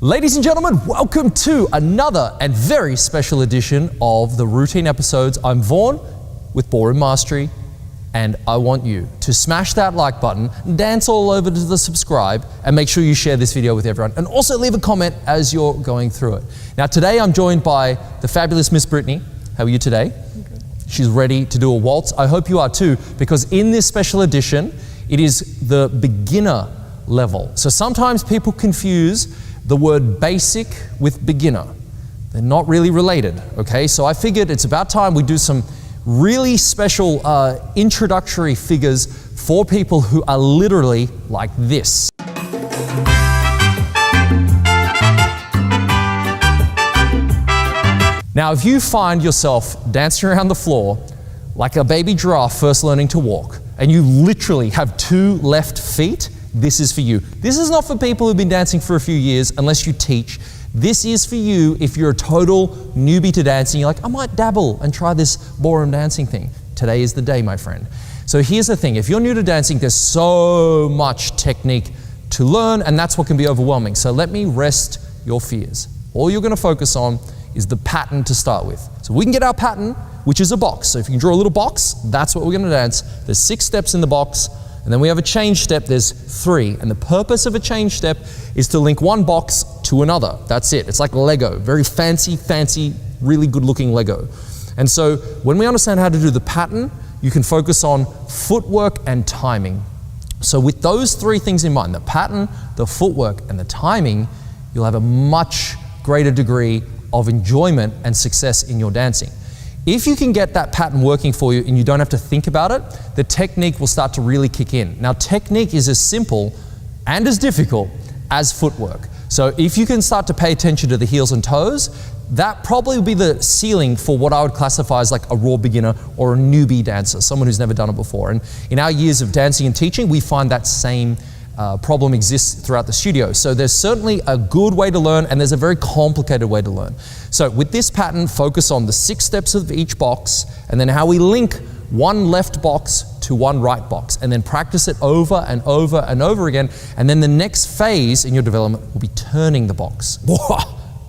Ladies and gentlemen, welcome to another and very special edition of the Routine Episodes. I'm Vaughn with Ballroom Mastery, and I want you to smash that like button, dance all over to the subscribe, and make sure you share this video with everyone. And also leave a comment as you're going through it. Now today I'm joined by the fabulous Miss Brittany. How are you today? Good. She's ready to do a waltz. I hope you are too, because in this special edition, it is the beginner level. So sometimes people confuse the word basic with beginner. They're not really related, okay? So I figured it's about time we do some really special introductory figures for people who are literally like this. Now, if you find yourself dancing around the floor like a baby giraffe first learning to walk, and you literally have two left feet, this is for you. This is not for people who've been dancing for a few years unless you teach. This is for you if you're a total newbie to dancing. You're like, I might dabble and try this ballroom dancing thing. Today is the day, my friend. So here's the thing. If you're new to dancing, there's so much technique to learn, and that's what can be overwhelming. So let me rest your fears. All you're going to focus on is the pattern to start with. So we can get our pattern, which is a box. So if you can draw a little box, that's what we're going to dance. There's 6 steps in the box. And then we have a change step, there's 3. And the purpose of a change step is to link one box to another. That's it. It's like Lego. Very fancy, really good looking Lego. And so when we understand how to do the pattern, you can focus on footwork and timing. So with those 3 things in mind, the pattern, the footwork, and the timing, you'll have a much greater degree of enjoyment and success in your dancing. If you can get that pattern working for you and you don't have to think about it, the technique will start to really kick in. Now, technique is as simple and as difficult as footwork. So if you can start to pay attention to the heels and toes, that probably would be the ceiling for what I would classify as like a raw beginner or a newbie dancer, someone who's never done it before. And in our years of dancing and teaching, we find that same problem exists throughout the studio. So there's certainly a good way to learn, and there's a very complicated way to learn. So with this pattern, focus on the 6 steps of each box, and then how we link one left box to one right box, and then practice it over and over and over again. And then the next phase in your development will be turning the box. Whoa,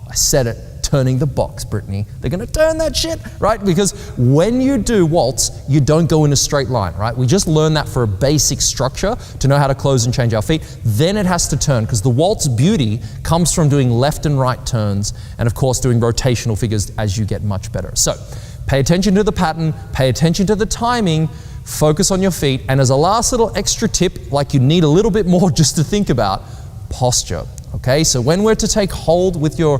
I said it. Turning the box, Brittany. They're gonna turn that shit, right? Because when you do waltz, you don't go in a straight line, right? We just learn that for a basic structure to know how to close and change our feet. Then it has to turn, because the waltz beauty comes from doing left and right turns, and of course doing rotational figures as you get much better. So pay attention to the pattern, pay attention to the timing, focus on your feet, and as a last little extra tip, like you need a little bit more just to think about, posture, okay? So when we're to take hold with your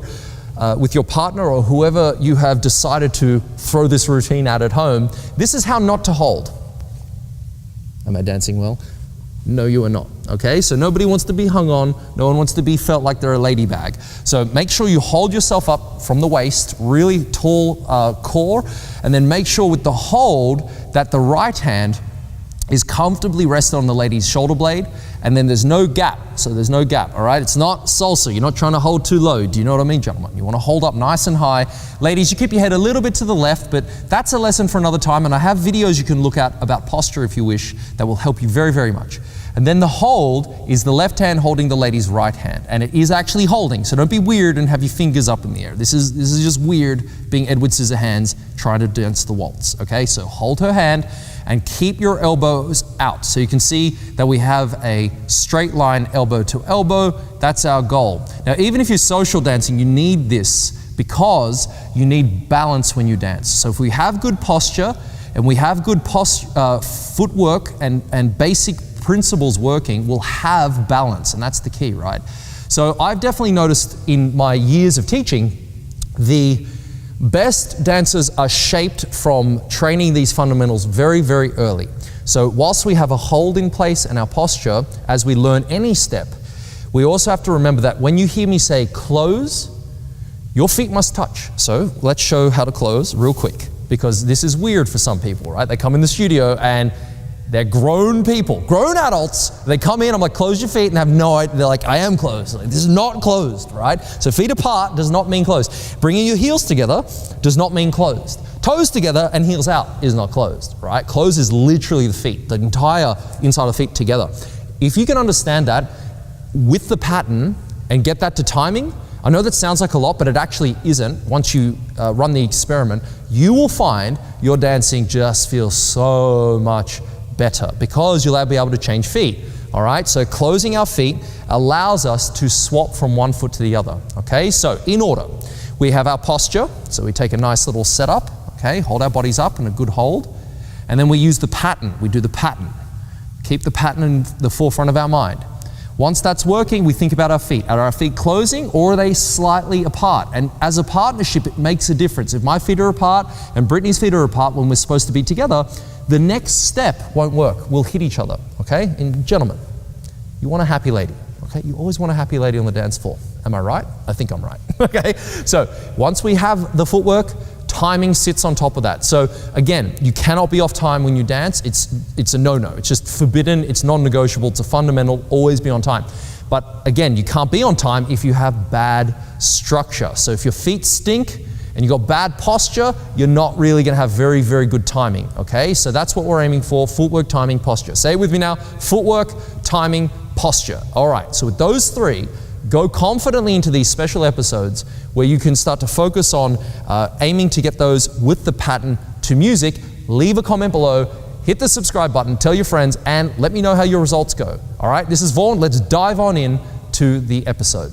partner or whoever you have decided to throw this routine at home, this is how not to hold. Am I dancing well? No, you are not, okay? So nobody wants to be hung on, no one wants to be felt like they're a lady bag. So make sure you hold yourself up from the waist, really tall core, and then make sure with the hold that the right hand is comfortably rested on the lady's shoulder blade, and then there's no gap. So there's no gap, all right? It's not salsa. You're not trying to hold too low. Do you know what I mean, gentlemen? You want to hold up nice and high. Ladies, you keep your head a little bit to the left, but that's a lesson for another time, and I have videos you can look at about posture if you wish that will help you very, very much. And then the hold is the left hand holding the lady's right hand, and it is actually holding, so don't be weird and have your fingers up in the air. This is just weird being Edward Scissorhands trying to dance the waltz, okay? So hold her hand and keep your elbows out. So you can see that we have a straight line elbow to elbow. That's our goal. Now, even if you're social dancing, you need this because you need balance when you dance. So if we have good posture and we have good footwork and basic principles working, we'll have balance, and that's the key, right? So I've definitely noticed in my years of teaching, the best dancers are shaped from training these fundamentals very, very early. So whilst we have a hold in place and our posture, as we learn any step, we also have to remember that when you hear me say close, your feet must touch. So let's show how to close real quick, because this is weird for some people, right? They come in the studio and they're grown people, grown adults. They come in, I'm like, close your feet, and have no idea. They're like, I am closed. Like, this is not closed, right? So feet apart does not mean closed. Bringing your heels together does not mean closed. Toes together and heels out is not closed, right? Closed is literally the feet, the entire inside of the feet together. If you can understand that with the pattern and get that to timing, I know that sounds like a lot, but it actually isn't. Once you run the experiment, you will find your dancing just feels so much better because you'll be able to change feet. All right, so closing our feet allows us to swap from one foot to the other. Okay, so in order, we have our posture. So we take a nice little setup. Okay, hold our bodies up in a good hold. And then we use the pattern. We do the pattern. Keep the pattern in the forefront of our mind. Once that's working, we think about our feet. Are our feet closing or are they slightly apart? And as a partnership, it makes a difference. If my feet are apart and Brittany's feet are apart when we're supposed to be together, the next step won't work. We'll hit each other, okay? And gentlemen, you want a happy lady, okay? You always want a happy lady on the dance floor. Am I right? I think I'm right, okay? So once we have the footwork, timing sits on top of that. So again, you cannot be off time when you dance. It's a no-no. It's just forbidden. It's non-negotiable. It's a fundamental. Always be on time. But again, you can't be on time if you have bad structure. So if your feet stink and you've got bad posture, you're not really going to have very, very good timing. Okay? So that's what we're aiming for: footwork, timing, posture. Say it with me now: footwork, timing, posture. All right. So with those three, go confidently into these special episodes where you can start to focus on aiming to get those with the pattern to music. Leave a comment below, hit the subscribe button, tell your friends, and let me know how your results go. All right, this is Vaughn. Let's dive on in to the episode.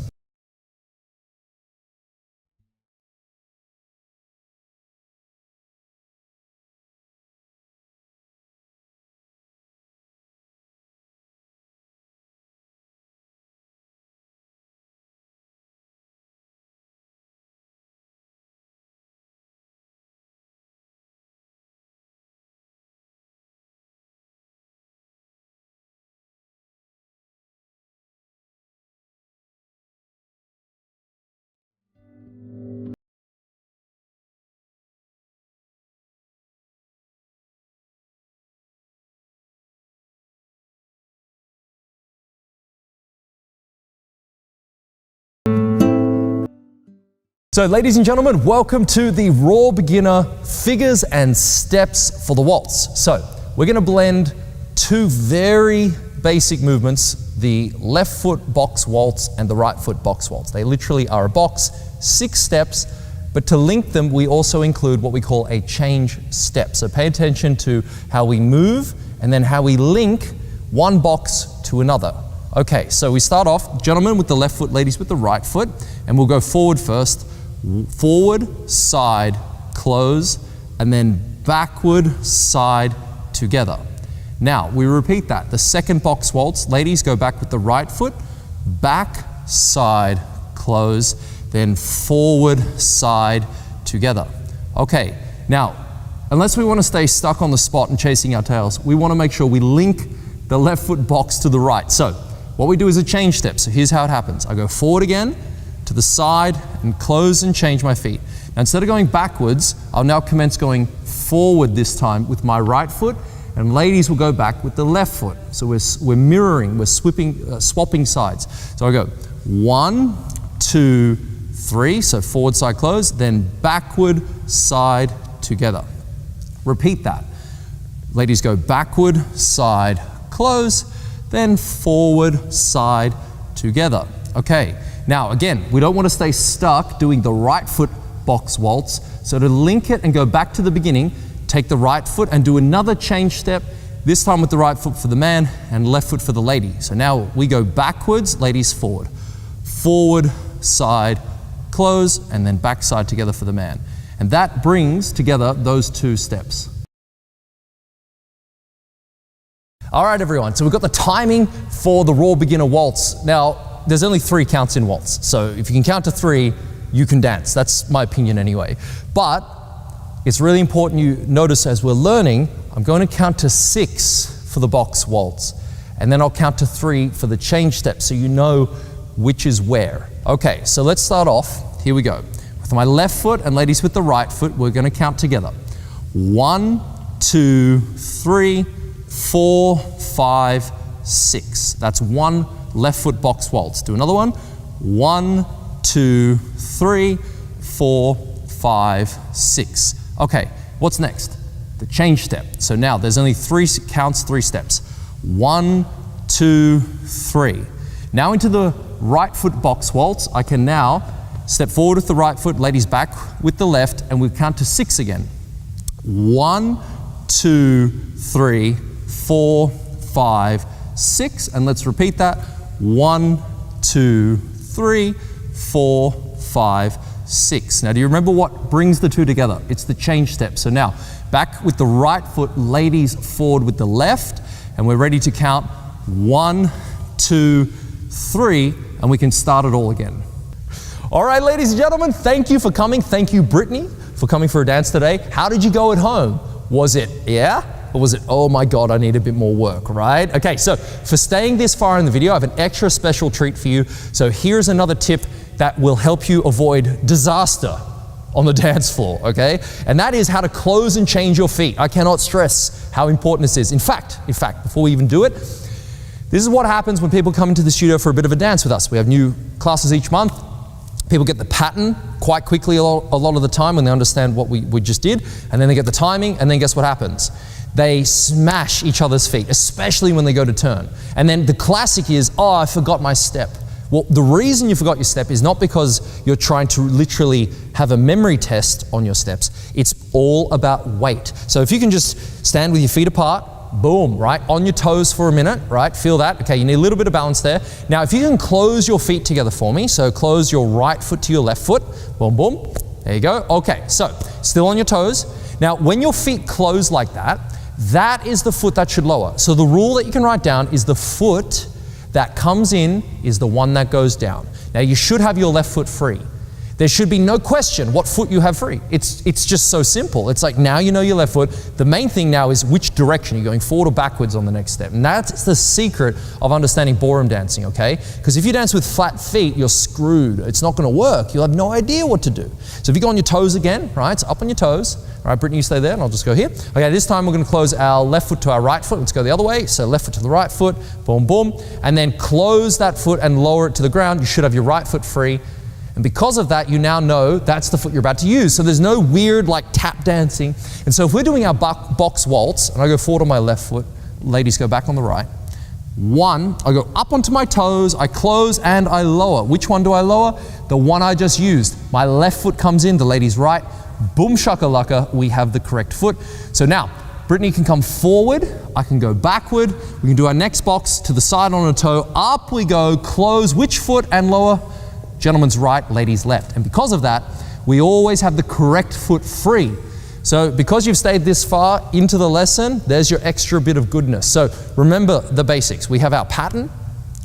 So ladies and gentlemen, welcome to the Raw Beginner Figures and Steps for the Waltz. So we're going to blend two very basic movements, the left foot box waltz and the right foot box waltz. They literally are a box, 6 steps, but to link them, we also include what we call a change step. So pay attention to how we move and then how we link one box to another. Okay, so we start off, gentlemen with the left foot, ladies with the right foot, and we'll go forward first. Forward, side, close, and then backward, side, together. Now, we repeat that. The second box waltz, ladies go back with the right foot, back, side, close, then forward, side, together. Okay, now, unless we want to stay stuck on the spot and chasing our tails, we want to make sure we link the left foot box to the right. So, what we do is a change step. So here's how it happens. I go forward again, to the side, and close and change my feet. Now instead of going backwards, I'll now commence going forward this time with my right foot, and ladies will go back with the left foot. So we're mirroring, we're swapping sides. So I go 1, 2, 3, so forward, side, close, then backward, side, together. Repeat that. Ladies go backward, side, close, then forward, side, together. Okay. Now again, we don't want to stay stuck doing the right foot box waltz. So to link it and go back to the beginning, take the right foot and do another change step, this time with the right foot for the man and left foot for the lady. So now we go backwards, ladies forward. Forward, side, close, and then back side together for the man. And that brings together those 2 steps. All right, everyone, so we've got the timing for the Raw Beginner Waltz. Now, there's only 3 counts in waltz. So if you can count to 3, you can dance. That's my opinion anyway. But it's really important you notice as we're learning, I'm going to count to 6 for the box waltz. And then I'll count to 3 for the change step so you know which is where. Okay, so let's start off. Here we go. With my left foot and ladies with the right foot, we're going to count together. 1, 2, 3, 4, 5, 6. That's 1 left foot box waltz. Do another one. 1, 2, 3, 4, 5, 6. Okay, what's next? The change step. So now there's only 3 counts, 3 steps. 1, 2, 3. Now into the right foot box waltz, I can now step forward with the right foot, ladies back with the left, and we'll count to 6 again. 1, 2, 3, 4, 5, 6, and let's repeat that. 1, 2, 3, 4, 5, 6. Now, do you remember what brings the two together? It's the change step. So now, back with the right foot, ladies forward with the left, and we're ready to count 1, 2, 3, and we can start it all again. All right, ladies and gentlemen, thank you for coming. Thank you, Brittany, for coming for a dance today. How did you go at home? Was it, yeah? Or was it, oh my God, I need a bit more work, right? Okay, so for staying this far in the video, I have an extra special treat for you. So here's another tip that will help you avoid disaster on the dance floor, okay? And that is how to close and change your feet. I cannot stress how important this is. In fact, before we even do it, this is what happens when people come into the studio for a bit of a dance with us. We have new classes each month. People get the pattern quite quickly a lot of the time when they understand what we just did, and then they get the timing, and then guess what happens? They smash each other's feet, especially when they go to turn. And then the classic is, oh, I forgot my step. Well, the reason you forgot your step is not because you're trying to literally have a memory test on your steps. It's all about weight. So if you can just stand with your feet apart, boom, right? On your toes for a minute, right? Feel that. Okay, you need a little bit of balance there. Now, if you can close your feet together for me, so close your right foot to your left foot, boom, boom. There you go. Okay, so still on your toes. Now, when your feet close like that, that is the foot that should lower. So the rule that you can write down is the foot that comes in is the one that goes down. Now, you should have your left foot free. There should be no question what foot you have free. It's just so simple. It's like now you know your left foot. The main thing now is which direction you're going, forward or backwards on the next step. And that's the secret of understanding ballroom dancing, okay? Because if you dance with flat feet, you're screwed. It's not going to work. You'll have no idea what to do. So if you go on your toes again, right? It's up on your toes. All right, Brittany, you stay there and I'll just go here. Okay, this time we're going to close our left foot to our right foot. Let's go the other way. So left foot to the right foot, boom, boom. And then close that foot and lower it to the ground. You should have your right foot free. And because of that, you now know that's the foot you're about to use. So there's no weird like tap dancing. And so if we're doing our box waltz, and I go forward on my left foot, ladies go back on the right. 1, I go up onto my toes, I close and I lower. Which one do I lower? The one I just used. My left foot comes in, the lady's right. Boom shakalaka, we have the correct foot. So now, Brittany can come forward, I can go backward. We can do our next box to the side on a toe. Up we go, close, which foot and lower? Gentleman's right, lady's left. And because of that, we always have the correct foot free. So because you've stayed this far into the lesson, there's your extra bit of goodness. So remember the basics. We have our pattern,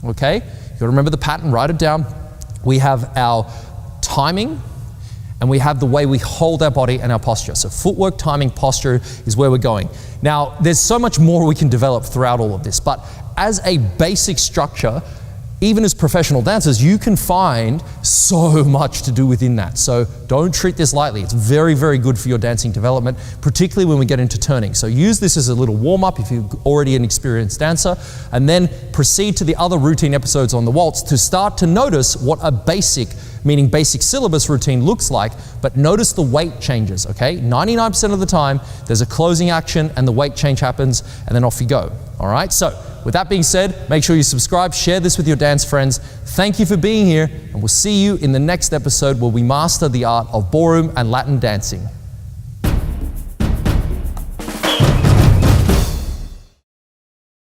okay? You gotta remember the pattern, write it down. We have our timing, and we have the way we hold our body and our posture. So footwork, timing, posture is where we're going. Now, there's so much more we can develop throughout all of this, but as a basic structure, even as professional dancers, you can find so much to do within that. So don't treat this lightly. It's very, very good for your dancing development, particularly when we get into turning. So use this as a little warm-up if you're already an experienced dancer, and then proceed to the other routine episodes on the waltz to start to notice what a basic, meaning basic syllabus routine looks like, but notice the weight changes, okay? 99% of the time, there's a closing action and the weight change happens, and then off you go, all right? So, with that being said, make sure you subscribe, share this with your dance friends. Thank you for being here, and we'll see you in the next episode where we master the art of ballroom and Latin dancing.